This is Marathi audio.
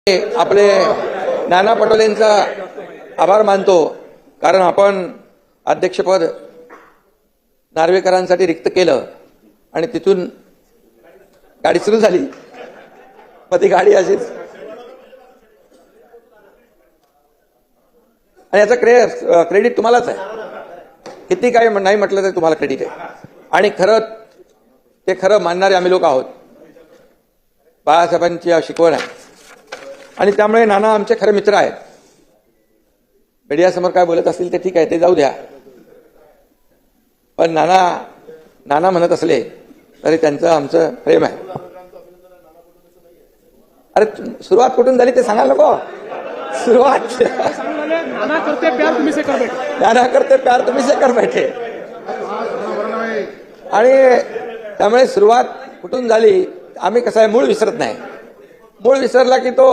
आपले नाना पटोलेंचा आभार मानतो, कारण आपण अध्यक्षपद नार्वेकरांसाठी रिक्त केलं आणि तिथून गाडी सुरू झाली. मग ती गाडी अशीच आणि याचा क्रेडिट तुम्हालाच आहे. किती काय नाही म्हटलं तर तुम्हाला क्रेडिट आहे. आणि खरं मानणारे आम्ही लोक आहोत. बाळासाहेबांची शिकवण आहे आणि त्यामुळे नाना आमचे खरे मित्र आहेत. मीडियासमोर काय बोलत असतील ते ठीक आहे, ते जाऊ द्या. पण नाना म्हणत असले तरी त्यांचं आमचं प्रेम आहे. अरे सुरुवात कुठून झाली ते सांगायला नको. सुरुवात नाना करते प्यार तुम्ही से कर बैठे. नाना करते प्यार तुम्ही से कर बैठे. आणि त्यामुळे सुरुवात कुठून झाली, आम्ही कसं आहे, मूळ विसरत नाही. मूळ विसरला की तो